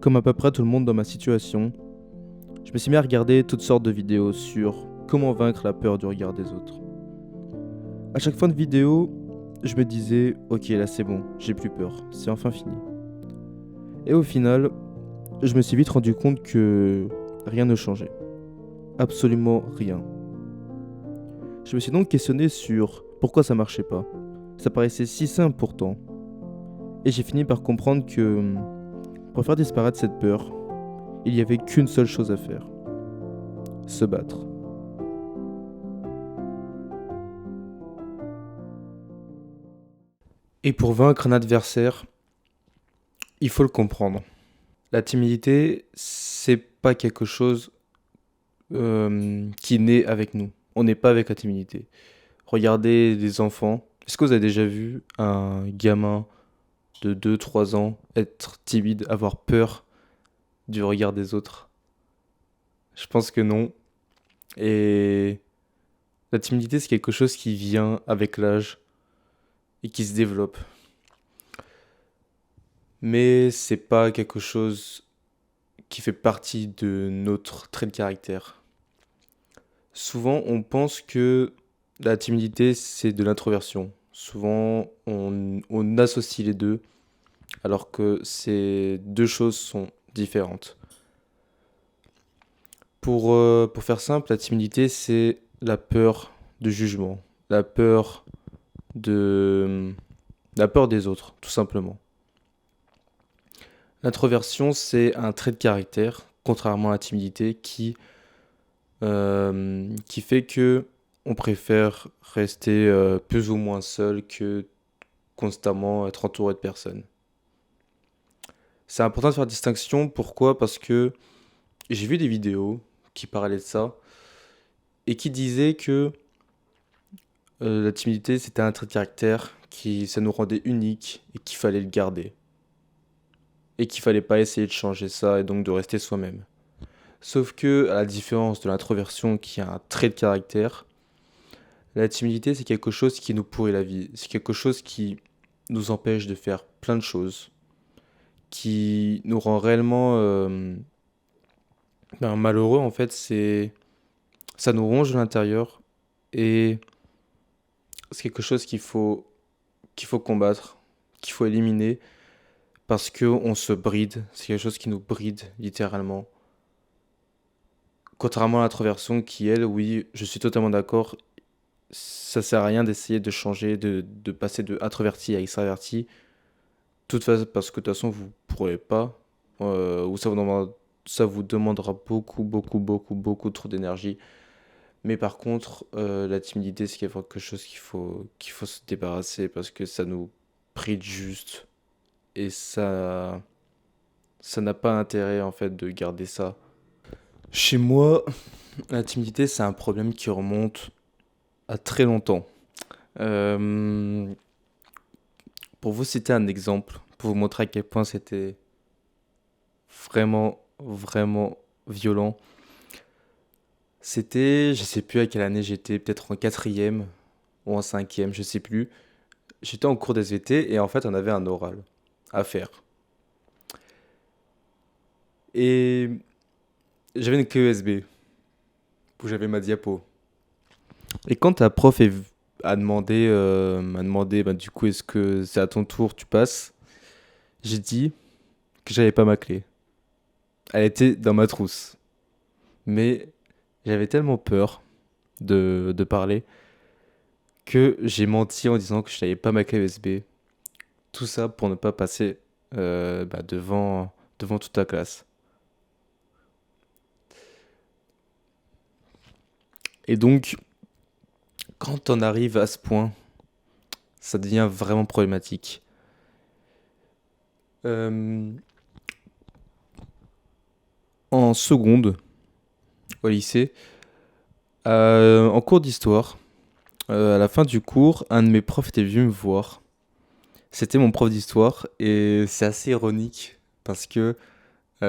Comme à peu près tout le monde dans ma situation, je me suis mis à regarder toutes sortes de vidéos sur comment vaincre la peur du regard des autres. À chaque fin de vidéo, je me disais ok là c'est bon, j'ai plus peur, c'est enfin fini. Et au final, je me suis vite rendu compte que rien ne changeait. Absolument rien. Je me suis donc questionné sur pourquoi ça marchait pas. Ça paraissait si simple pourtant. Et j'ai fini par comprendre que pour faire disparaître cette peur, il n'y avait qu'une seule chose à faire. Se battre. Et pour vaincre un adversaire, il faut le comprendre. La timidité, c'est pas quelque chose qui naît avec nous. On n'est pas avec la timidité. Regardez des enfants. Est-ce que vous avez déjà vu un gamin de 2, 3 ans être timide, avoir peur du regard des autres? Je pense que non. Et la timidité, c'est quelque chose qui vient avec l'âge et qui se développe. Mais c'est pas quelque chose qui fait partie de notre trait de caractère. Souvent, on pense que la timidité, c'est de l'introversion. Souvent, on associe les deux, alors que ces deux choses sont différentes. Pour faire simple, la timidité, c'est la peur du jugement, la peur de, la peur des autres, tout simplement. L'introversion, c'est un trait de caractère, contrairement à la timidité, qui fait que on préfère rester plus ou moins seul que constamment être entouré de personnes. C'est important de faire distinction. Pourquoi? Parce que j'ai vu des vidéos qui parlaient de ça et qui disaient que la timidité c'était un trait de caractère qui ça nous rendait unique et qu'il fallait le garder et qu'il fallait pas essayer de changer ça et donc de rester soi-même. Sauf que, à la différence de l'introversion qui a un trait de caractère, la timidité, c'est quelque chose qui nous pourrit la vie. C'est quelque chose qui nous empêche de faire plein de choses, qui nous rend réellement malheureux. En fait, ça nous ronge de l'intérieur et c'est quelque chose qu'il faut combattre, qu'il faut éliminer parce que on se bride. C'est quelque chose qui nous bride littéralement. Contrairement à l'introversion qui, elle, oui, je suis totalement d'accord, ça sert à rien d'essayer de changer, de passer de introverti à extraverti. Toute façon, parce que de toute façon, vous pourrez pas, ou ça vous demandera beaucoup, beaucoup, beaucoup, beaucoup trop d'énergie. Mais par contre, la timidité, c'est quelque chose qu'il faut se débarrasser parce que ça nous bride juste. Et ça n'a pas intérêt en fait de garder ça. Chez moi, la timidité, c'est un problème qui remonte à très longtemps. Euh, pour vous citer un exemple, pour vous montrer à quel point c'était vraiment, vraiment violent, c'était, je sais plus à quelle année j'étais, peut-être en quatrième ou en cinquième, je sais plus. J'étais en cours d'SVT et en fait on avait un oral à faire. Et j'avais une clé USB où j'avais ma diapo. Et quand ta prof m'a demandé bah, du coup est-ce que c'est à ton tour, tu passes, j'ai dit que j'avais pas ma clé. Elle était dans ma trousse. Mais j'avais tellement peur de parler que j'ai menti en disant que je n'avais pas ma clé USB. Tout ça pour ne pas passer devant toute la classe. Et donc, quand on arrive à ce point, ça devient vraiment problématique. Euh, en seconde, au lycée, en cours d'histoire, à la fin du cours, un de mes profs était venu me voir. C'était mon prof d'histoire et c'est assez ironique parce que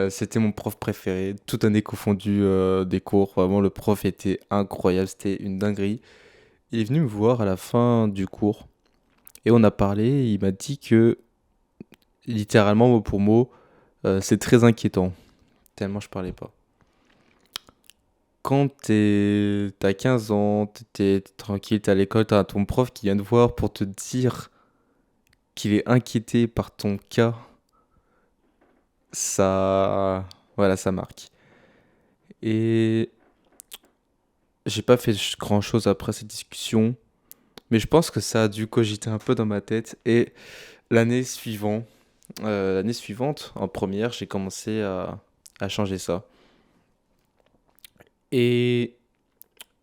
c'était mon prof préféré, toute année confondue des cours. Vraiment, le prof était incroyable, c'était une dinguerie. Il est venu me voir à la fin du cours et on a parlé. Et il m'a dit que, littéralement, mot pour mot, C'est très inquiétant, tellement je parlais pas. Quand t'as 15 ans, t'es tranquille, t'es à l'école, t'as ton prof qui vient te voir pour te dire qu'il est inquiété par ton cas, ça, voilà, ça marque. Et j'ai pas fait grand-chose après cette discussion, mais je pense que ça a dû cogiter un peu dans ma tête. Et l'année suivante, en première, j'ai commencé à changer ça. Et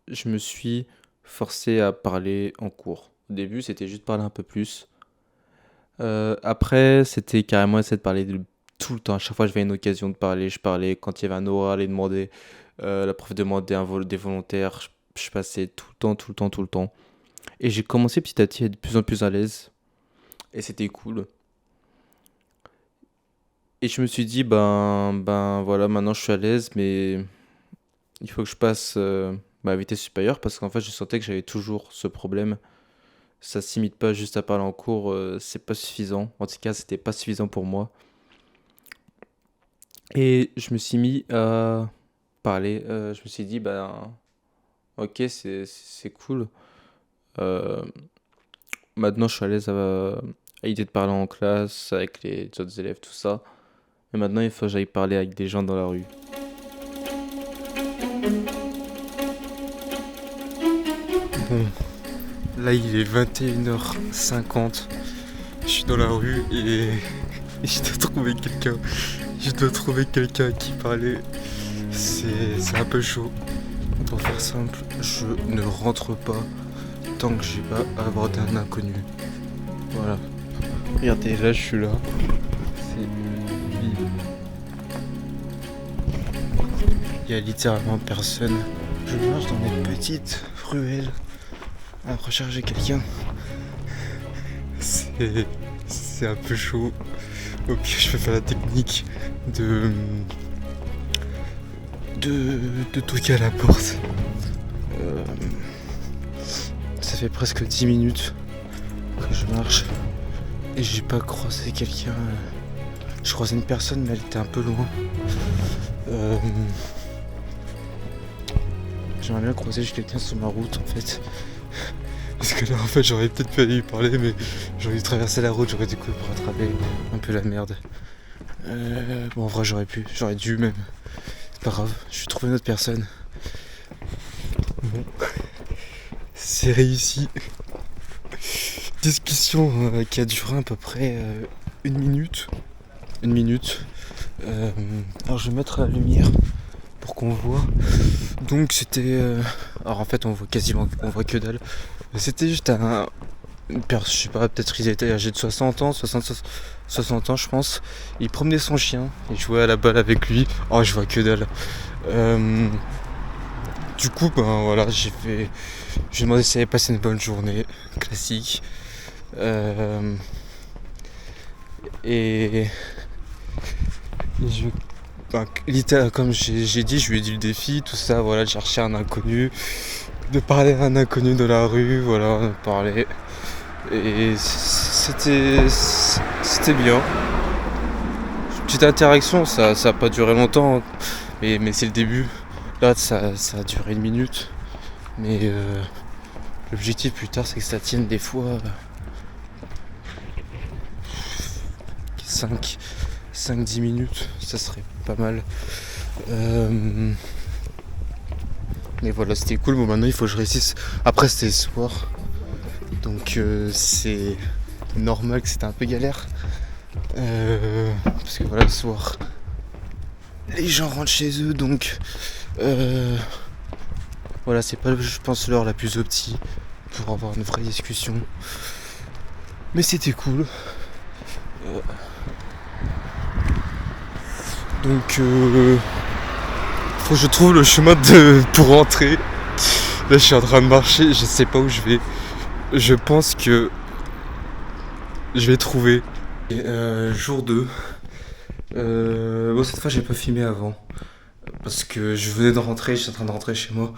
je me suis forcé à parler en cours. Au début, c'était juste parler un peu plus. Après, c'était carrément essayer de parler tout le temps. À chaque fois que j'avais une occasion de parler, je parlais. Quand il y avait un oral, la prof demandait des volontaires, je passais tout le temps, tout le temps, tout le temps. Et j'ai commencé petit à petit à être de plus en plus à l'aise. Et c'était cool. Et je me suis dit, ben voilà, maintenant je suis à l'aise, mais il faut que je passe à vitesse supérieure parce qu'en fait, je sentais que j'avais toujours ce problème. Ça s'imite pas juste à parler en cours, c'est pas suffisant. En tout cas, c'était pas suffisant pour moi. Et je me suis mis à parler. Je me suis dit, ben, ok, c'est cool. Euh, Maintenant, je suis à l'aise à l'idée de parler en classe, avec les autres élèves, tout ça. Mais maintenant, il faut que j'aille parler avec des gens dans la rue. Bon, là, il est 21h50. Je suis dans la rue et je dois trouver quelqu'un. Je dois trouver quelqu'un à qui parler. C'est un peu chaud. Pour faire simple, je ne rentre pas tant que j'ai pas abordé un inconnu. Voilà. Regardez, là je suis là. C'est vide. Il y a littéralement personne. Je marche dans des petites ruelles à rechercher quelqu'un. C'est un peu chaud. Au pire, je peux faire la technique de toquer à la porte. Ça fait presque 10 minutes que je marche et j'ai pas croisé quelqu'un. Je croisais une personne mais elle était un peu loin. J'aimerais bien croiser quelqu'un sur ma route en fait. Parce que là en fait j'aurais peut-être pu aller lui parler mais j'aurais dû traverser la route, j'aurais dû couper pour attraper un peu la merde. Bon en vrai j'aurais dû même. C'est pas grave, je vais trouver une autre personne. Bon, c'est réussi. Discussion qui a duré à peu près une minute. Une minute. Alors je vais mettre la lumière pour qu'on voit. Donc c'était... alors en fait on voit que dalle. C'était juste je sais pas, peut-être il était âgé de 60 ans, 60 ans je pense. Il promenait son chien, il jouait à la balle avec lui. Oh je vois que dalle. Du coup ben voilà, j'ai demandé s'il avait passé une bonne journée, classique. Et comme j'ai dit, je lui ai dit le défi, tout ça, voilà, de chercher un inconnu, de parler à un inconnu de la rue, voilà, de parler. Et c'était bien. Petite interaction, ça a pas duré longtemps, mais c'est le début. Là, ça a duré une minute. Mais l'objectif plus tard, c'est que ça tienne des fois 5-10 minutes, ça serait pas mal. Mais voilà, c'était cool. Bon, maintenant il faut que je réussisse. Après, c'était le soir, donc c'est normal que c'était un peu galère. Parce que voilà, le soir, les gens rentrent chez eux, donc voilà, c'est pas, je pense, l'heure la plus optique pour avoir une vraie discussion. Mais c'était cool. Donc faut que je trouve le chemin pour rentrer. Là je suis en train de marcher, je sais pas où je vais. Je pense que je vais trouver. Jour 2. Bon cette fois j'ai pas filmé avant. Parce que je venais de rentrer, j'étais en train de rentrer chez moi.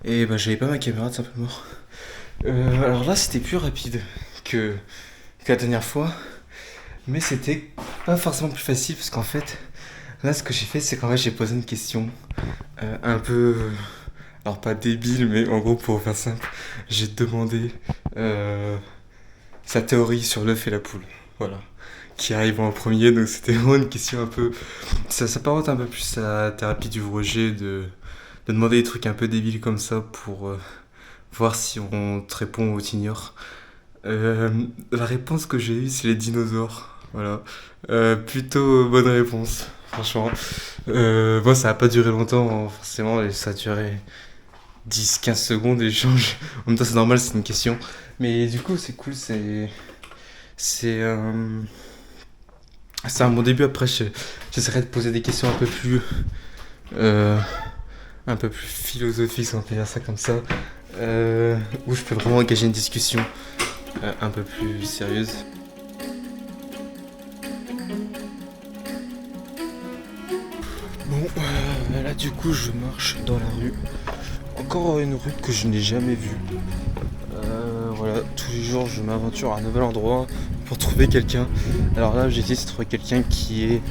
Et j'avais pas ma caméra tout simplement. Alors là c'était plus rapide que la dernière fois. Mais c'était Pas forcément plus facile parce qu'en fait, là ce que j'ai fait c'est qu'en fait j'ai posé une question un peu, alors pas débile mais en gros pour faire simple, j'ai demandé euh, sa théorie sur l'œuf et la poule. Voilà. Qui arrive en premier, donc c'était vraiment une question un peu. Ça s'apparente un peu plus à la thérapie du rejet de demander des trucs un peu débiles comme ça pour voir si on te répond ou t'ignore. La réponse que j'ai eue, c'est les dinosaures. Voilà. Plutôt bonne réponse, franchement. Bon, ça a pas duré longtemps, hein, forcément, et ça a duré 10-15 secondes l'échange. En même temps, c'est normal, c'est une question. Mais du coup, c'est cool, c'est c'est un bon début. Après, j'essaierai de poser des questions euh, un peu plus philosophiques, si on peut dire ça comme ça, où je peux vraiment engager une discussion un peu plus sérieuse. Bon, là du coup je marche dans la rue. Encore une rue que je n'ai jamais vue. Voilà, tous les jours je m'aventure à un nouvel endroit pour trouver quelqu'un. Alors là j'ai essayé de trouver quelqu'un qui est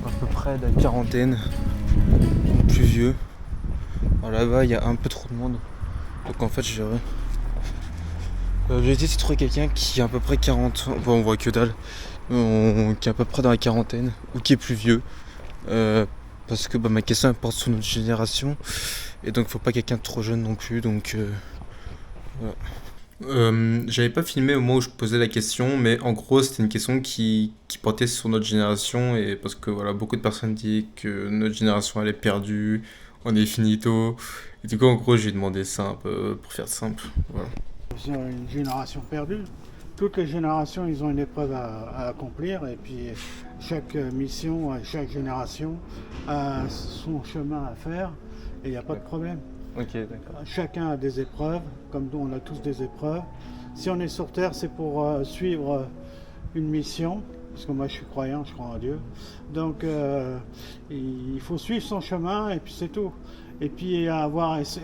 à peu près de la quarantaine, ou plus vieux. Alors là-bas il y a un peu trop de monde. Donc en fait j'ai essayé de trouver quelqu'un qui a à peu près 40 ans. Bon, on voit que dalle. Qui est à peu près dans la quarantaine ou qui est plus vieux. Euh, Parce que ma question elle porte sur notre génération et donc faut pas quelqu'un de trop jeune non plus, donc voilà. J'avais pas filmé au moment où je posais la question, mais en gros c'était une question qui portait sur notre génération et parce que voilà beaucoup de personnes disent que notre génération elle est perdue, on est finito et du coup en gros j'ai demandé ça un peu pour faire simple, voilà. C'est une génération perdue. Toutes les générations, ils ont une épreuve à accomplir et puis chaque mission, chaque génération a son chemin à faire et il n'y a pas de problème. Ok, d'accord. Chacun a des épreuves, comme nous on a tous des épreuves. Si on est sur Terre, c'est pour suivre une mission, parce que moi je suis croyant, je crois en Dieu. Donc il faut suivre son chemin et puis c'est tout. Et puis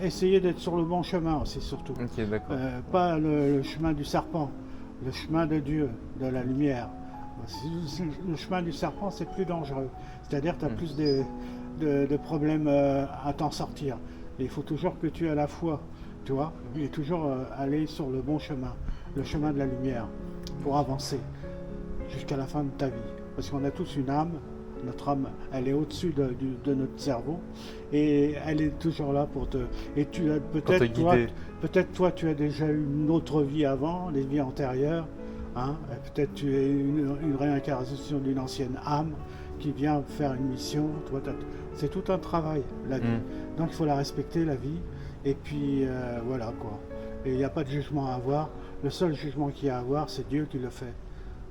essayer d'être sur le bon chemin aussi surtout. Ok, d'accord. Pas le chemin du serpent, le chemin de Dieu, de la lumière. Le chemin du serpent c'est plus dangereux. C'est-à-dire que tu as plus de problèmes à t'en sortir. Et il faut toujours que tu aies la foi, tu vois, et toujours aller sur le bon chemin, le chemin de la lumière, pour avancer jusqu'à la fin de ta vie. Parce qu'on a tous une âme, notre âme, elle est au-dessus de notre cerveau, et elle est toujours là pour te... Et tu as peut-être toi, tu as déjà eu une autre vie avant, les vies antérieures, hein, peut-être tu es une réincarnation d'une ancienne âme qui vient faire une mission. Toi, c'est tout un travail, la vie. Donc il faut la respecter, la vie, et puis voilà quoi. Et il n'y a pas de jugement à avoir. Le seul jugement qu'il y a à avoir, c'est Dieu qui le fait,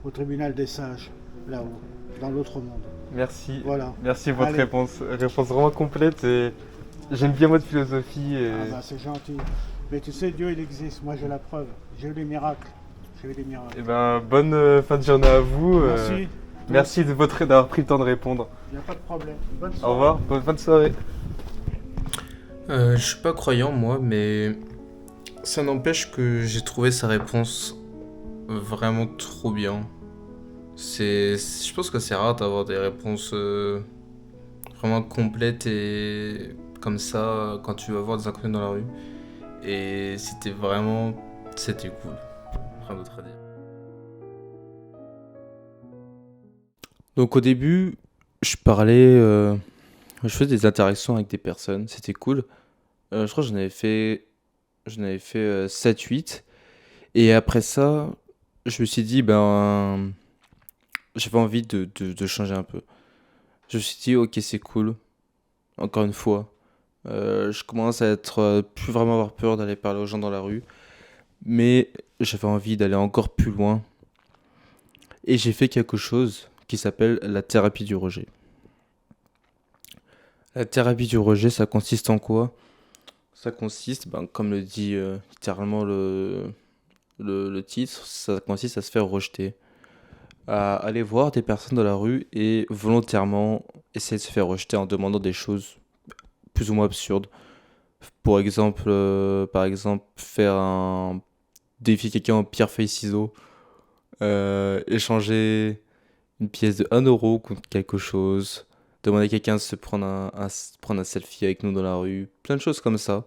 au tribunal des sages, là-haut, dans l'autre monde. Merci. Voilà. Merci pour votre Allez. réponse vraiment complète et j'aime bien votre philosophie et Ah bah c'est gentil. Mais tu sais, Dieu il existe, moi j'ai la preuve. J'ai eu des miracles. J'ai eu des miracles. eh ben bonne fin de journée à vous. Merci. Merci d'avoir pris le temps de répondre. Il n'y a pas de problème. Bonne Au soirée. revoir, bonne fin de soirée. Je suis pas croyant moi, mais ça n'empêche que j'ai trouvé sa réponse vraiment trop bien. Je pense que c'est rare d'avoir des réponses vraiment complètes et comme ça quand tu vas voir des inconnus dans la rue. Et c'était cool. Rien d'autre à dire. Donc au début, je parlais, je faisais des interactions avec des personnes, c'était cool. Je crois que j'en avais fait 7-8. Et après ça, je me suis dit, ben, j'avais envie de changer un peu. Je me suis dit, ok, c'est cool, encore une fois. Je commence à être plus vraiment avoir peur d'aller parler aux gens dans la rue. Mais j'avais envie d'aller encore plus loin. Et j'ai fait quelque chose qui s'appelle la thérapie du rejet. La thérapie du rejet, ça consiste en quoi? Ça consiste, ben, comme le dit littéralement le titre, ça consiste à se faire rejeter. À aller voir des personnes dans la rue et volontairement essayer de se faire rejeter en demandant des choses plus ou moins absurdes. Par exemple, faire défier quelqu'un en pierre feuille ciseaux, échanger une pièce de 1 € contre quelque chose, demander à quelqu'un de se prendre prendre un selfie avec nous dans la rue, plein de choses comme ça.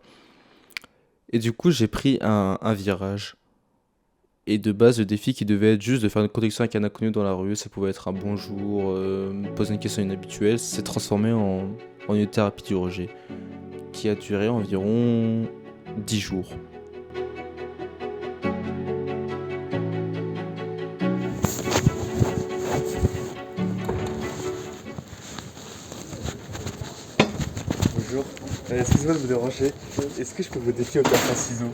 Et du coup, j'ai pris un virage. Et de base, le défi qui devait être juste de faire une connexion avec un inconnu dans la rue, ça pouvait être un bonjour, me poser une question inhabituelle, s'est transformé en une thérapie du rejet qui a duré environ 10 jours. Bonjour. Excusez-moi de vous déranger. Est-ce que je peux vous défier au pierre feuille ciseaux?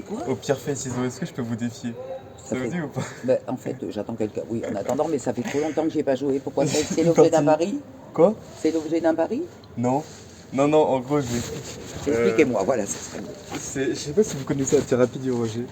Quoi? Au pierre feuille ciseaux, est-ce que je peux vous défier? Ça vous fait... dit ou pas? Ben, en fait, j'attends quelqu'un. Oui, en attendant, mais ça fait trop longtemps que j'ai pas joué. Pourquoi? C'est l'objet d'un pari? Quoi? C'est l'objet d'un pari? Non. Non, en gros, Expliquez-moi, voilà, ça serait mieux. je sais pas si vous connaissez la thérapie du rejet.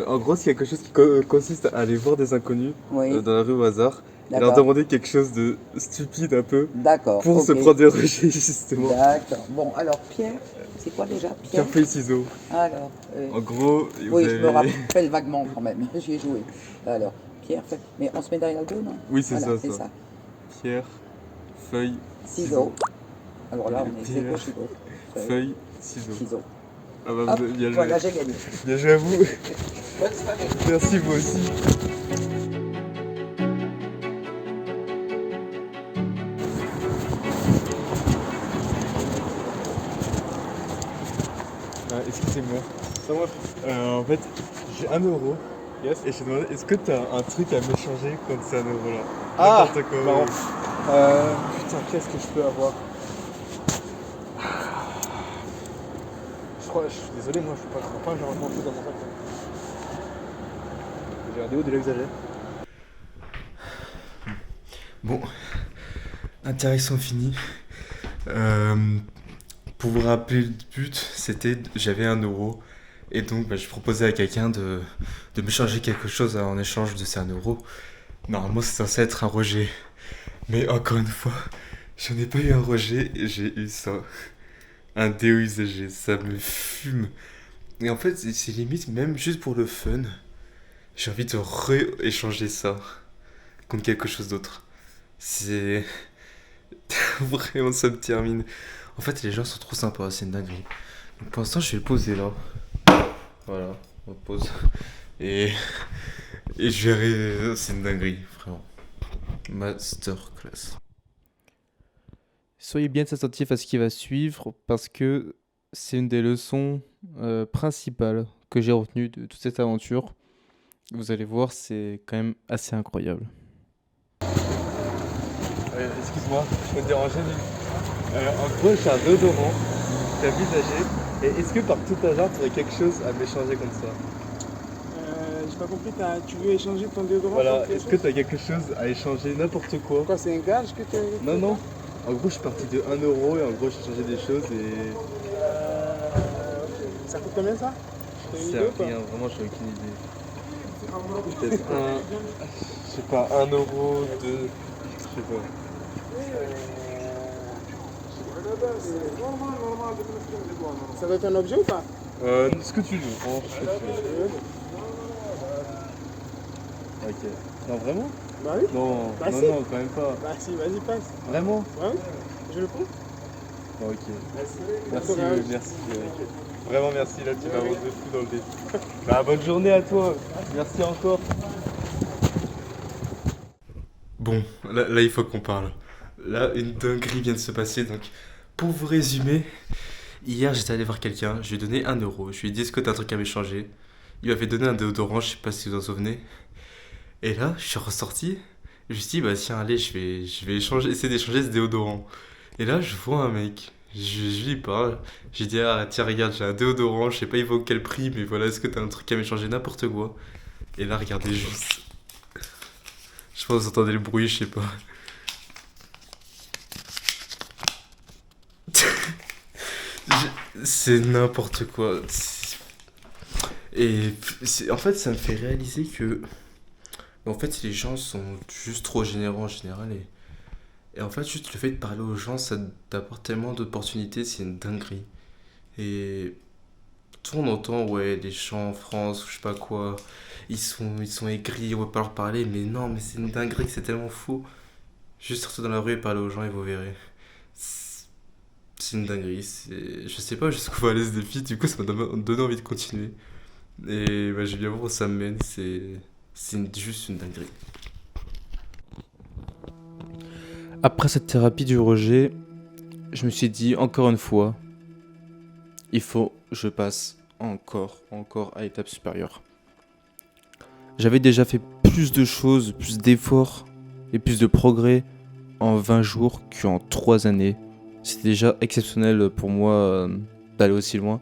En gros, c'est quelque chose qui consiste à aller voir des inconnus Oui, dans la rue au hasard et leur d'accord. demander quelque chose de stupide un peu D'accord. pour se ok. prendre des rejets, justement. D'accord. Bon, alors, Pierre, c'est quoi déjà? Pierre? Pierre feuille ciseaux. Alors, En gros, vous oui, avez... je me rappelle vaguement quand même. J'y ai joué. Alors, Pierre, mais on se met derrière le dos, non? Oui, c'est Voilà, ça, c'est ça. ça. Pierre, feuille, Ciseaux. Alors là, on est Pierre, gauche ciseaux. feuille, ciseaux. Ciseaux. Ah bah, Hop, bien joué. voilà, j'ai gagné. Bien joué à vous. Bonne soirée. Merci, vous aussi. Excusez-moi. En fait, j'ai 1 €. Yes. Et je te demandais, est-ce que t'as un truc à m'échanger contre ces 1 € là? Ah, N'importe quoi. marrant. Putain, qu'est-ce que je peux avoir? Je suis désolé, moi je crois pas que j'ai grand chose dans mon sac. J'ai un déo de l'exagère. Bon, interaction finie. Pour vous rappeler le but, c'était j'avais 1 € et donc je proposais à quelqu'un de m'échanger quelque chose en échange de ces 1 €. Normalement, c'est censé être un rejet, mais encore une fois, je n'ai pas eu un rejet et j'ai eu ça. Un déo usagé, ça me fume. Et en fait, c'est limite même juste pour le fun. J'ai envie de rééchanger ça contre quelque chose d'autre. C'est vraiment ça me termine. En fait, les gens sont trop sympas, c'est une dinguerie. Donc pour l'instant, je vais le poser là. Voilà, on pose. Et je verrai, c'est une dinguerie, vraiment. Masterclass. Soyez bien attentifs à ce qui va suivre parce que c'est une des leçons principales que j'ai retenues de toute cette aventure. Vous allez voir, c'est quand même assez incroyable. Excuse-moi, je peux te déranger, en gros, j'ai un déodorant, t'as visagé. Et est-ce que par tout hasard, tu aurais quelque chose à m'échanger comme ça? J'ai pas compris, tu veux échanger ton déodorant? Voilà, contre est-ce que tu as quelque chose à échanger, n'importe quoi? Quoi, c'est un gage que tu as? Non. En gros, je suis parti de 1 € et en gros, j'ai changé des choses et. Ça coûte combien ça? T'as une C'est idée ou pas? rien, vraiment, j'ai aucune idée. Peut-être je sais pas, 1 €, 2, je sais pas. Ça doit être un objet ou pas? Ce que tu veux, franchement, ce que tu veux. Ok. Non, vraiment? Bah oui. Non, Bah non, si. non, quand même pas. Bah si, vas-y, passe. Vraiment? Ouais, je le prends. Bon, ok. Merci, courage. merci. Vraiment merci, là tu vas avoir de fou dans le défi. Bah, bonne journée à toi. Merci encore. Bon, là il faut qu'on parle. Là, une dinguerie vient de se passer. Donc, pour vous résumer, hier j'étais allé voir quelqu'un, je lui ai donné 1 €. Je lui ai dit, est-ce que t'as un truc à m'échanger? Il m'avait donné un déodorant, je sais pas si vous en souvenez. Et là, je suis ressorti. Je me suis dit, bah tiens, allez, je vais essayer d'échanger ce déodorant. Et là, je vois un mec. Je lui parle. J'ai dit, ah tiens, regarde, j'ai un déodorant, je sais pas il vaut quel prix, mais voilà, est-ce que t'as un truc à m'échanger? N'importe quoi. Et là, regardez juste. Je pense que vous entendez le bruit, je sais pas. C'est n'importe quoi. Et en fait, ça me fait réaliser que en fait, les gens sont juste trop généreux en général. Et en fait, juste le fait de parler aux gens, ça t'apporte tellement d'opportunités, c'est une dinguerie. Et Tout on entend, ouais, des gens en France ou je sais pas quoi. Ils sont aigris, on va pas leur parler. Mais non, mais c'est une dinguerie, c'est tellement fou. Juste sortir dans la rue et parler aux gens et vous verrez. C'est c'est une dinguerie. Je sais pas jusqu'où va aller ce défi. Du coup, ça m'a donné envie de continuer. Et bah, j'ai bien voir où ça me mène. Juste une dinguerie. Après cette thérapie du rejet, je me suis dit encore une fois, il faut que je passe encore à l'étape supérieure. J'avais déjà fait plus de choses, plus d'efforts et plus de progrès en 20 jours qu'en 3 années. C'était déjà exceptionnel pour moi d'aller aussi loin.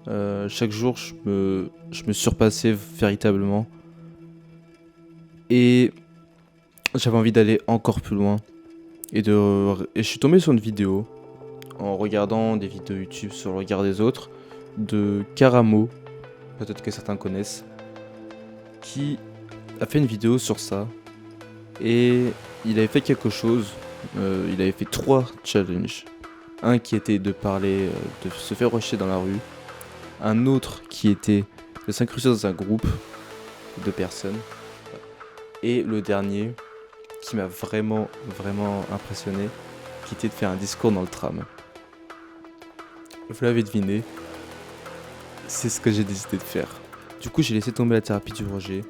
Chaque jour, je me surpassais véritablement. Et j'avais envie d'aller encore plus loin. Et je suis tombé sur une vidéo, en regardant des vidéos YouTube sur le regard des autres, de Karamo, peut-être que certains connaissent, qui a fait une vidéo sur ça. Et il avait fait quelque chose, il avait fait 3 challenges. Un qui était de parler, de se faire rusher dans la rue. Un autre qui était de s'incruster dans un groupe de personnes. Et le dernier, qui m'a vraiment impressionné, qui était de faire un discours dans le tram. Vous l'avez deviné, c'est ce que j'ai décidé de faire. Du coup, j'ai laissé tomber la thérapie du rejet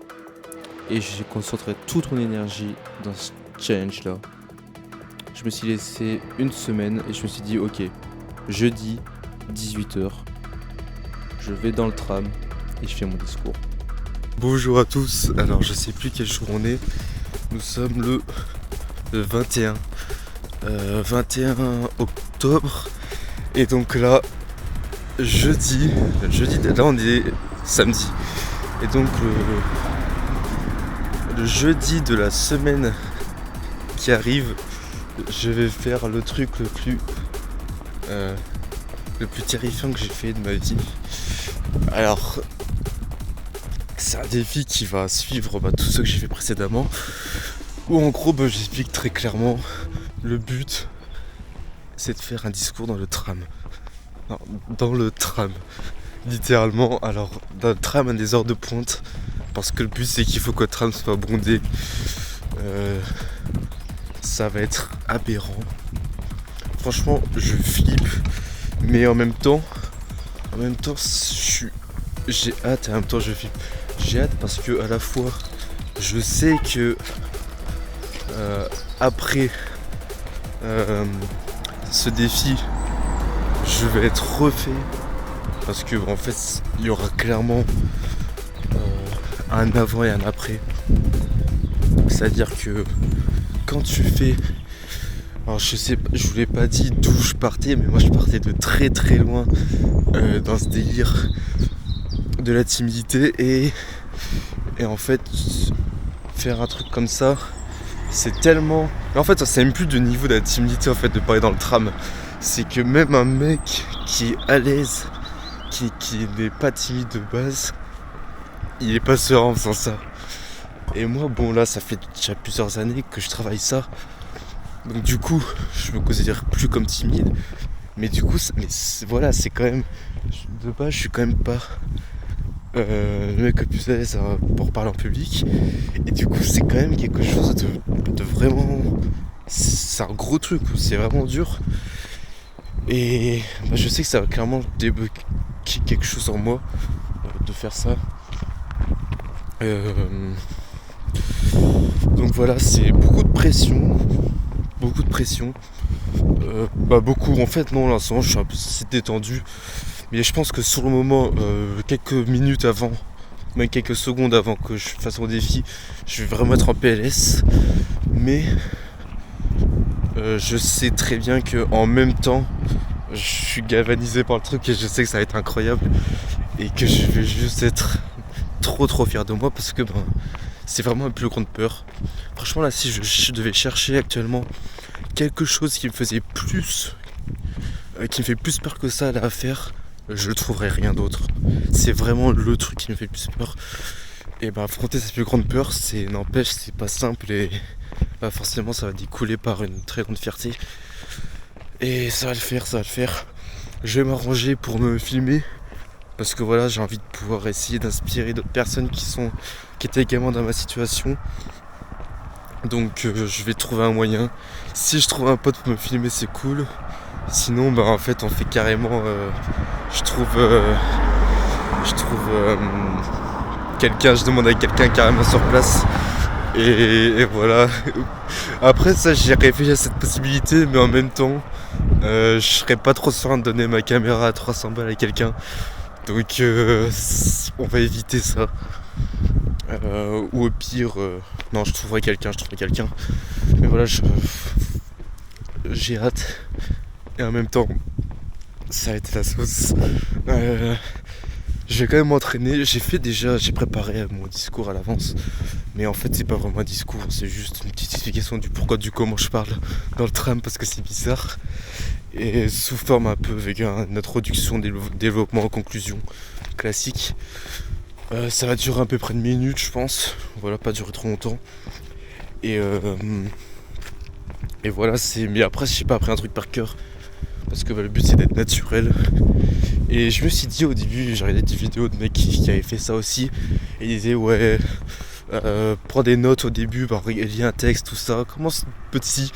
et j'ai concentré toute mon énergie dans ce challenge-là. Je me suis laissé une semaine et je me suis dit, ok, jeudi, 18h, je vais dans le tram et je fais mon discours. Bonjour à tous, alors je sais plus quel jour on est, nous sommes le 21 octobre et donc là jeudi, là on est samedi et donc le jeudi de la semaine qui arrive je vais faire le truc le plus terrifiant que j'ai fait de ma vie. Alors c'est un défi qui va suivre tout ce que j'ai fait précédemment. Où en gros j'explique très clairement le but c'est de faire un discours dans le tram. Non, dans le tram. Littéralement, alors dans le tram à des heures de pointe. Parce que le but c'est qu'il faut que le tram soit bondé. Ça va être aberrant. Franchement je flippe. Mais en même temps j'ai hâte et en même temps je flippe. J'ai hâte parce que à la fois je sais que après ce défi je vais être refait parce que en fait il y aura clairement un avant et un après. C'est à dire que quand tu fais, alors je sais pas, je vous l'ai pas dit d'où je partais mais moi je partais de très loin dans ce délire de la timidité et en fait faire un truc comme ça c'est tellement, en fait c'est même plus de niveau de la timidité en fait de parler dans le tram, c'est que même un mec qui est à l'aise, qui n'est pas timide de base, il est pas serein en faisant ça. Et moi bon là ça fait déjà plusieurs années que je travaille ça, donc du coup je me considère plus comme timide, mais du coup voilà c'est quand même, de base je suis quand même pas le mec le plus à l'aise pour parler en public et du coup c'est quand même quelque chose de vraiment, c'est un gros truc, c'est vraiment dur et je sais que ça va clairement débloquer quelque chose en moi de faire ça donc voilà, c'est beaucoup de pression beaucoup en fait. Non, là en ce moment je suis un peu détendu, mais je pense que sur le moment, quelques minutes avant, même quelques secondes avant que je fasse mon défi, je vais vraiment être en PLS, mais je sais très bien que en même temps je suis galvanisé par le truc et je sais que ça va être incroyable et que je vais juste être trop fier de moi parce que c'est vraiment ma plus grande peur. Franchement là si je devais chercher actuellement quelque chose qui me faisait plus qui me fait plus peur que ça là à faire, je trouverais rien d'autre. C'est vraiment le truc qui me fait le plus peur. Et affronter cette plus grande peur, n'empêche c'est pas simple et forcément ça va découler par une très grande fierté. Et ça va le faire. Je vais m'arranger pour me filmer parce que voilà, j'ai envie de pouvoir essayer d'inspirer d'autres personnes qui étaient également dans ma situation. Donc je vais trouver un moyen. Si je trouve un pote pour me filmer, c'est cool. Sinon, en fait, on fait carrément. Je trouve quelqu'un. Je demande à quelqu'un carrément sur place. Et voilà. Après ça, j'ai réfléchi à cette possibilité, mais en même temps, je serais pas trop serein de donner ma caméra à 300 balles à quelqu'un. Donc on va éviter ça. Ou au pire, non, je trouverai quelqu'un. Mais voilà, j'ai hâte. Et en même temps, ça a été la sauce. Je vais quand même m'entraîner. J'ai préparé mon discours à l'avance. Mais en fait, c'est pas vraiment un discours, c'est juste une petite explication du pourquoi, du comment je parle dans le tram, parce que c'est bizarre. Et sous forme un peu avec une introduction, développement, conclusion classique. Ça va durer à peu près une minute, je pense. Voilà, pas durer trop longtemps. Et voilà, mais après, j'ai pas appris un truc par cœur. Parce que le but, c'est d'être naturel. Et je me suis dit au début, j'ai regardé des vidéos de mecs qui avaient fait ça aussi. Et ils disaient, ouais, prends des notes au début, lis un texte, tout ça. Commence petit.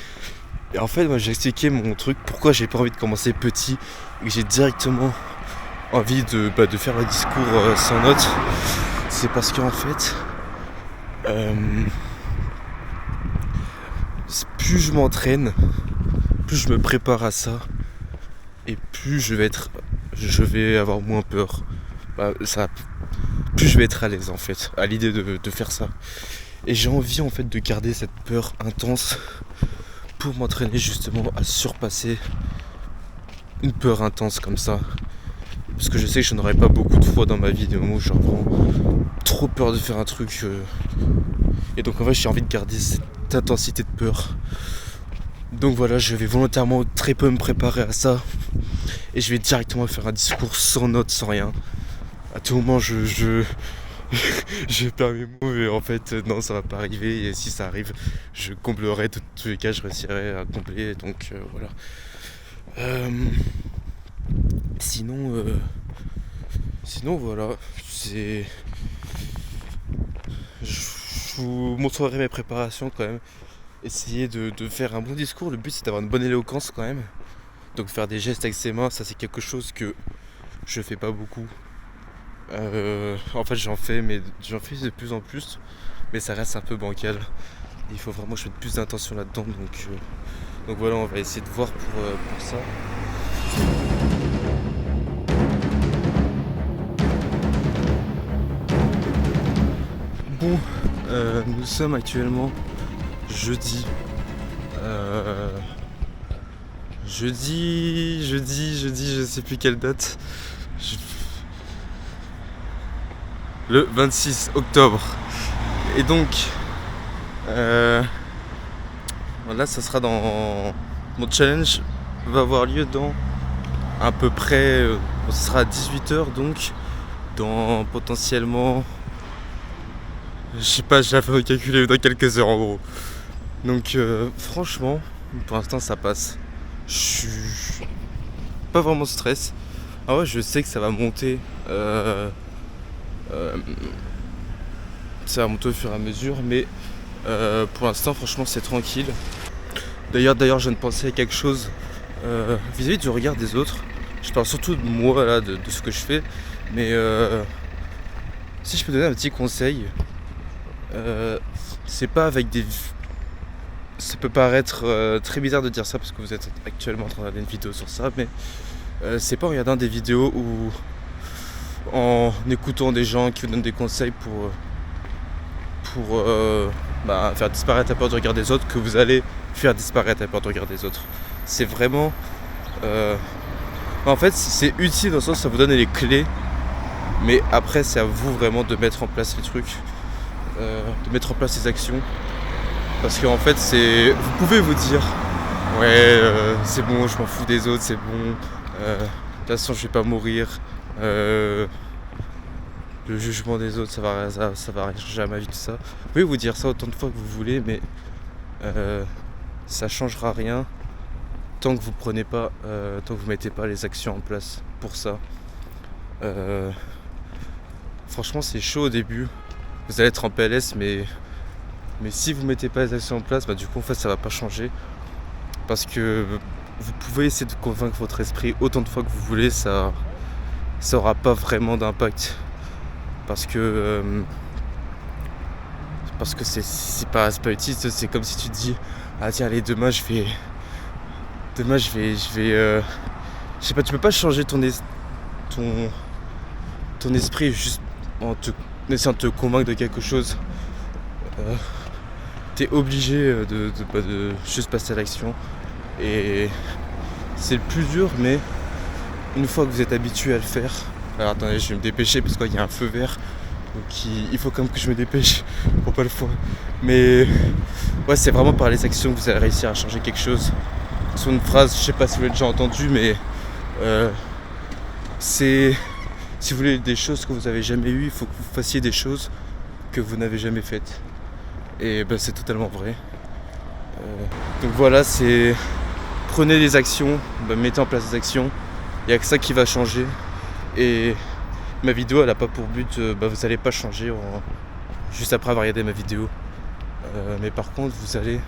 Et en fait, moi, j'ai expliqué mon truc, pourquoi j'ai pas envie de commencer petit. Et que j'ai directement envie de faire le discours sans notes. C'est parce qu'en fait, plus je m'entraîne, plus je me prépare à ça, et plus je vais avoir moins peur. Plus je vais être à l'aise en fait, à l'idée de faire ça. Et j'ai envie en fait de garder cette peur intense pour m'entraîner justement à surpasser une peur intense comme ça. Parce que je sais que je n'aurai pas beaucoup de fois dans ma vie des moments où j'ai vraiment trop peur de faire un truc. Et donc en fait j'ai envie de garder cette intensité de peur. Donc voilà, je vais volontairement très peu me préparer à ça. Et je vais directement faire un discours sans notes, sans rien. À tout moment je perds mes mots et en fait non, ça va pas arriver. Et si ça arrive, je comblerai. De tous les cas, je réussirai à combler. Donc voilà. Sinon voilà, je vous montrerai mes préparations quand même. Essayer de faire un bon discours. Le but, c'est d'avoir une bonne éloquence quand même. Donc faire des gestes avec ses mains, ça c'est quelque chose que je fais pas beaucoup. En fait j'en fais de plus en plus, mais ça reste un peu bancal. Il faut vraiment que je mette plus d'intention là-dedans, donc voilà, on va essayer de voir pour ça. Bon, nous sommes actuellement jeudi. Jeudi, je sais plus quelle date. Le 26 octobre. Et donc, là, ça sera dans... Mon challenge va avoir lieu dans à peu près... ce sera à 18h, donc dans potentiellement... Je sais pas, j'ai fait calculer dans quelques heures en gros. Donc franchement, pour l'instant ça passe. Je suis pas vraiment stress. Ah ouais, je sais que ça va monter. Ça va monter au fur et à mesure, mais pour l'instant, franchement, c'est tranquille. D'ailleurs, je viens de penser à quelque chose vis-à-vis du regard des autres. Je parle surtout de moi, là, de ce que je fais, mais si je peux donner un petit conseil, c'est pas avec des... Ça peut paraître très bizarre de dire ça parce que vous êtes actuellement en train de regarder une vidéo sur ça, mais c'est pas en regardant des vidéos ou en écoutant des gens qui vous donnent des conseils pour faire disparaître la peur du regard des autres que vous allez faire disparaître la peur du regard des autres. C'est vraiment... en fait, c'est utile dans le sens où ça vous donne les clés, mais après c'est à vous vraiment de mettre en place les trucs, de mettre en place les actions. Parce qu'en fait, vous pouvez vous dire ouais, c'est bon, je m'en fous des autres, c'est bon, de toute façon je vais pas mourir, le jugement des autres ça va rien changer à ma vie, tout ça. Vous pouvez vous dire ça autant de fois que vous voulez, mais ça changera rien tant que vous mettez pas les actions en place pour ça. Euh, Franchement, c'est chaud au début. Vous allez être en PLS, mais si vous mettez pas les actions en place, bah du coup en fait ça va pas changer. Parce que vous pouvez essayer de convaincre votre esprit autant de fois que vous voulez, ça aura pas vraiment d'impact. Parce que c'est pas utile. C'est comme si tu te dis ah tiens allez demain je vais je sais pas, tu peux pas changer ton esprit juste en essayant de te convaincre de quelque chose. T'es obligé de juste passer à l'action. Et c'est le plus dur, mais une fois que vous êtes habitué à le faire. Alors attendez, je vais me dépêcher parce qu'il y a un feu vert. Donc il faut quand même que je me dépêche pour pas le foirer. Mais ouais, c'est vraiment par les actions que vous allez réussir à changer quelque chose. Sur une phrase, je sais pas si vous l'avez déjà entendu, mais c'est si vous voulez des choses que vous avez jamais eues, il faut que vous fassiez des choses que vous n'avez jamais faites. Et ben c'est totalement vrai. Donc voilà, c'est prenez des actions, mettez en place des actions. Il n'y a que ça qui va changer. Et ma vidéo elle a pas pour but, vous allez pas changer juste après avoir regardé ma vidéo. Mais par contre vous allez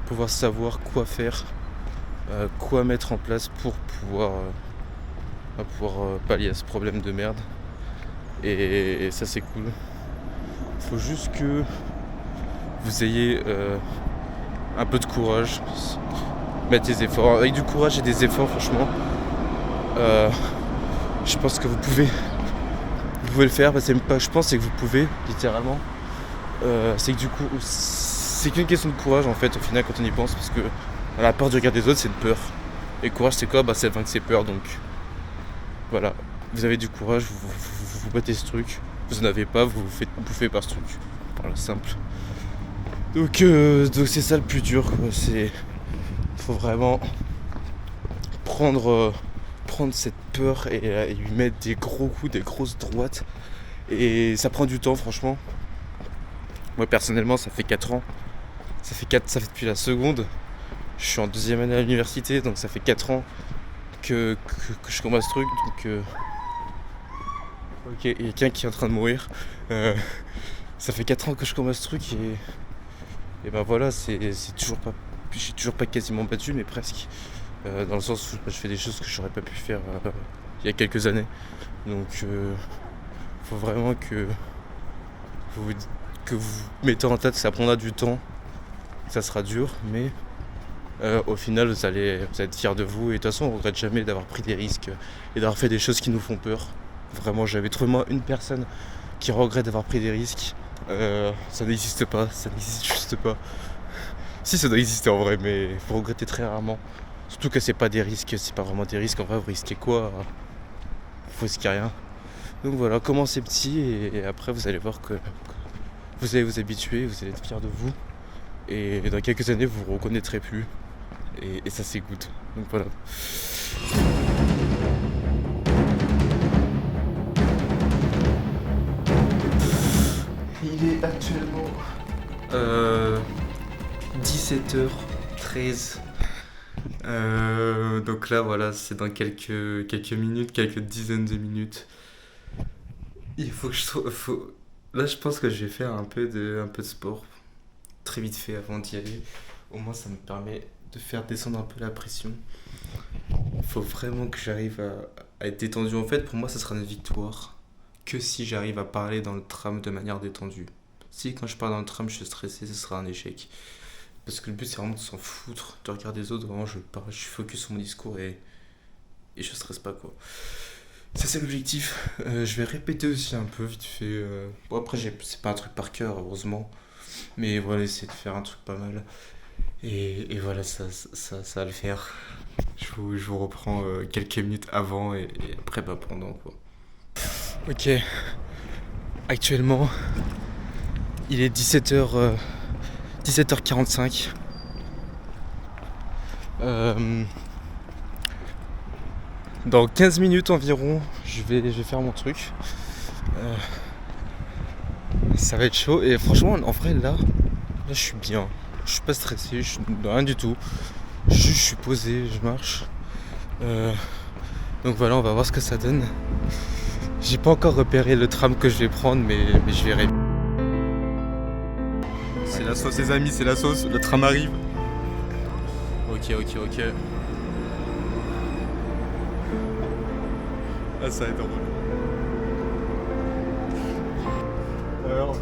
pouvoir savoir quoi faire, quoi mettre en place pour pouvoir pallier à ce problème de merde. Et ça c'est cool. Faut juste que vous ayez un peu de courage, mettre des efforts. Avec du courage et des efforts franchement, je pense que vous pouvez le faire. Je pense c'est que vous pouvez littéralement. C'est que du coup c'est qu'une question de courage en fait au final quand on y pense, parce que la peur du regard des autres c'est une peur. Et le courage c'est quoi? C'est vaincre ses peurs. Donc voilà, vous avez du courage, vous battez ce truc. Vous n'en avez pas, vous vous faites bouffer par ce truc. Voilà, simple. Donc c'est ça le plus dur quoi. Faut vraiment prendre cette peur et lui mettre des gros coups, des grosses droites. Et ça prend du temps franchement. Moi personnellement ça fait 4 ans. Ça fait depuis la seconde. Je suis en 2e année à l'université, donc ça fait 4 ans que je commence ce truc. Donc ok, il y a quelqu'un qui est en train de mourir. Ça fait 4 ans que je commence ce truc et ben voilà, j'ai toujours pas quasiment battu, mais presque. Dans le sens où je fais des choses que j'aurais pas pu faire il y a quelques années. Donc faut vraiment que vous mettez en tête que ça prendra du temps, que ça sera dur, mais au final vous allez être fiers de vous. Et de toute façon on regrette jamais d'avoir pris des risques et d'avoir fait des choses qui nous font peur. Vraiment, j'avais trouvé moi une personne qui regrette d'avoir pris des risques. Ça n'existe pas, ça n'existe juste pas. Si, ça doit exister en vrai, mais vous regrettez très rarement. Surtout que c'est pas des risques, c'est pas vraiment des risques. En vrai, vous risquez quoi? Vous risquez rien. Donc voilà, commencez petit et après vous allez voir que vous allez vous habituer, vous allez être fiers de vous. Et dans quelques années, vous vous reconnaîtrez plus. Et ça, c'est good. Donc voilà. Il est actuellement 17h13. Donc là voilà, c'est dans quelques minutes, quelques dizaines de minutes. Il faut que Là je pense que je vais faire un peu de sport très vite fait avant d'y aller. Au moins ça me permet de faire descendre un peu la pression. Il faut vraiment que j'arrive à être détendu. En fait pour moi ça sera une victoire que si j'arrive à parler dans le tram de manière détendue. Si quand je parle dans le tram je suis stressé, ce sera un échec. Parce que le but c'est vraiment de s'en foutre, de regarder les autres. Vraiment je parle, je suis focus sur mon discours et je stresse pas quoi. Ça c'est l'objectif. Je vais répéter aussi un peu vite fait. Bon après c'est pas un truc par cœur heureusement. Mais voilà, essayer de faire un truc pas mal. Et voilà, ça va le faire. Je vous reprends quelques minutes avant et après pendant quoi. Ok, actuellement il est 17h45. Dans 15 minutes environ, je vais faire mon truc. Ça va être chaud et franchement en vrai là je suis bien. Je suis pas stressé, je suis rien du tout. Je suis posé, je marche. Donc voilà, on va voir ce que ça donne. J'ai pas encore repéré le tram que je vais prendre, mais je verrai. C'est la sauce les amis, c'est la sauce, le tram arrive. Ok. Ah ça va être drôle. Alors...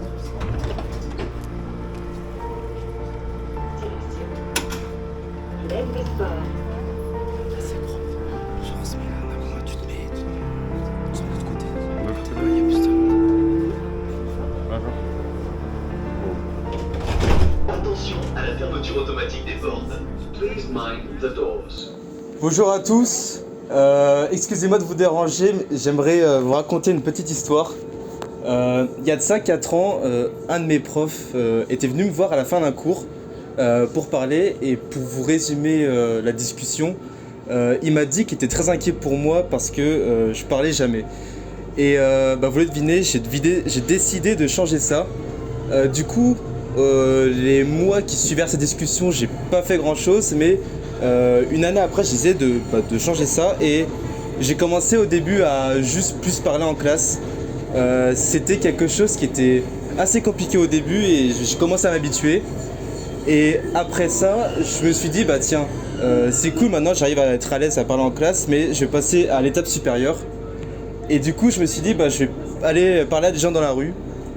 C'est propre. Genre on se met là, tu te mets sur l'autre côté. Là, il y a plus de... Attention à la fermeture automatique des portes. Please mind the doors. Bonjour à tous, excusez-moi de vous déranger, mais j'aimerais vous raconter une petite histoire. Il y a de ça 4 ans, un de mes profs était venu me voir à la fin d'un cours pour parler, et pour vous résumer la discussion, il m'a dit qu'il était très inquiet pour moi parce que je parlais jamais. Et vous le devinez, j'ai décidé de changer ça. Du coup, les mois qui suivirent cette discussion, j'ai pas fait grand chose, mais une année après, j'essayais de changer ça, et j'ai commencé au début à juste plus parler en classe. C'était quelque chose qui était assez compliqué au début, et j'ai commencé à m'habituer. Et après ça, je me suis dit, tiens, c'est cool, maintenant j'arrive à être à l'aise à parler en classe, mais je vais passer à l'étape supérieure. Et du coup, je me suis dit, je vais aller parler à des gens dans la rue.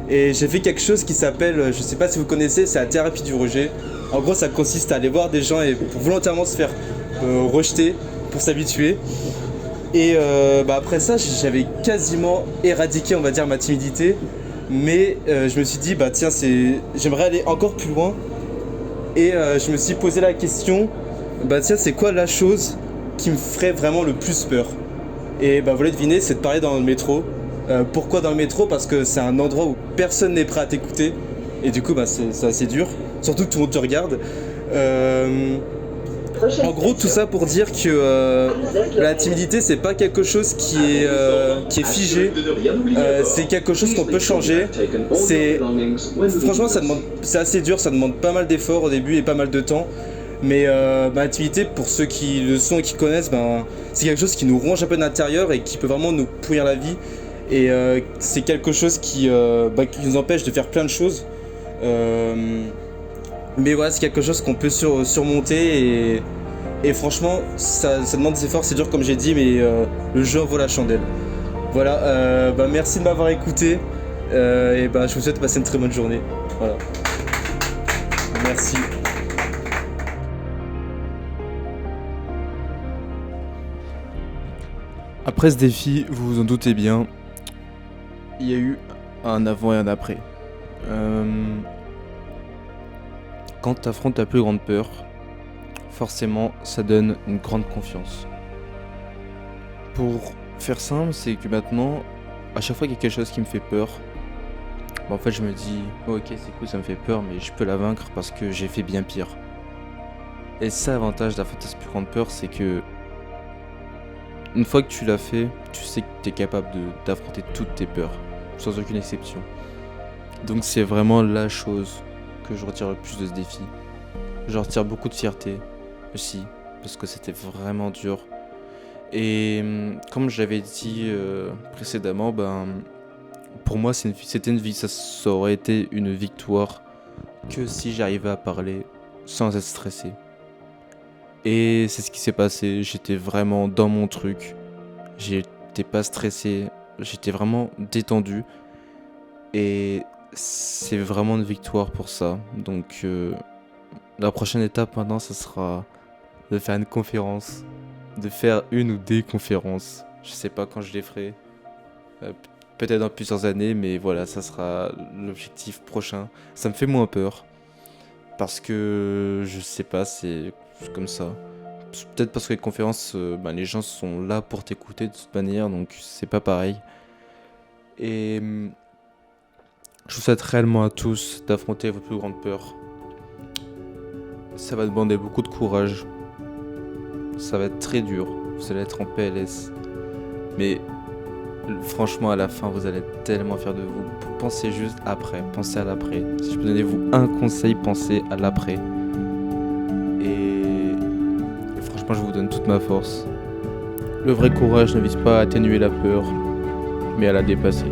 Et j'ai fait quelque chose qui s'appelle, je sais pas si vous connaissez, c'est la thérapie du rejet. En gros, ça consiste à aller voir des gens et pour volontairement se faire rejeter, pour s'habituer. Et après ça, j'avais quasiment éradiqué, on va dire, ma timidité. Mais je me suis dit, tiens, j'aimerais aller encore plus loin. Et je me suis posé la question, tiens, c'est quoi la chose qui me ferait vraiment le plus peur? Et vous l'avez deviné, c'est de parler dans le métro. Pourquoi dans le métro? Parce que c'est un endroit où personne n'est prêt à t'écouter. Et du coup, c'est assez dur. Surtout que tout le monde te regarde. En gros, tout ça pour dire que la timidité, c'est pas quelque chose qui est figé. C'est quelque chose qu'on peut changer. Franchement, c'est assez dur, ça demande pas mal d'efforts au début et pas mal de temps. Mais la timidité, pour ceux qui le sont et qui connaissent, c'est quelque chose qui nous ronge un peu de l'intérieur et qui peut vraiment nous pourrir la vie. Et c'est quelque chose qui nous empêche de faire plein de choses. Mais voilà, c'est quelque chose qu'on peut surmonter, et franchement, ça demande des efforts, c'est dur comme j'ai dit, mais le jeu en vaut la chandelle. Voilà, merci de m'avoir écouté, et je vous souhaite de passer une très bonne journée. Voilà. Merci. Après ce défi, vous vous en doutez bien, il y a eu un avant et un après. Quand tu affrontes ta plus grande peur, forcément ça donne une grande confiance. Pour faire simple, c'est que maintenant, à chaque fois qu'il y a quelque chose qui me fait peur, en fait je me dis ok, c'est cool, ça me fait peur, mais je peux la vaincre parce que j'ai fait bien pire. Et ça, l'avantage d'affronter cette plus grande peur, c'est que une fois que tu l'as fait, tu sais que tu es capable d'affronter toutes tes peurs, sans aucune exception. Donc c'est vraiment la chose que je retire le plus de ce défi. Je retire beaucoup de fierté aussi, parce que c'était vraiment dur. Et comme j'avais dit précédemment, pour moi c'était une vie, ça aurait été une victoire que si j'arrivais à parler sans être stressé. Et c'est ce qui s'est passé, j'étais vraiment dans mon truc, j'étais pas stressé, j'étais vraiment détendu, et c'est vraiment une victoire pour ça. Donc la prochaine étape maintenant, ça sera de faire une conférence, de faire une ou des conférences, je sais pas quand je les ferai, peut-être dans plusieurs années, mais voilà, ça sera l'objectif prochain. Ça me fait moins peur, parce que je sais pas, c'est comme ça. Peut-être parce que les conférences, les gens sont là pour t'écouter de toute manière, donc c'est pas pareil. Et je vous souhaite réellement à tous d'affronter vos plus grandes peurs. Ça va demander beaucoup de courage. Ça va être très dur. Vous allez être en PLS. Mais franchement, à la fin, vous allez être tellement fiers de vous. Pensez juste après. Pensez à l'après. Si je peux donner vous un conseil, pensez à l'après. Et franchement, je vous donne toute ma force. Le vrai courage ne vise pas à atténuer la peur, mais à la dépasser.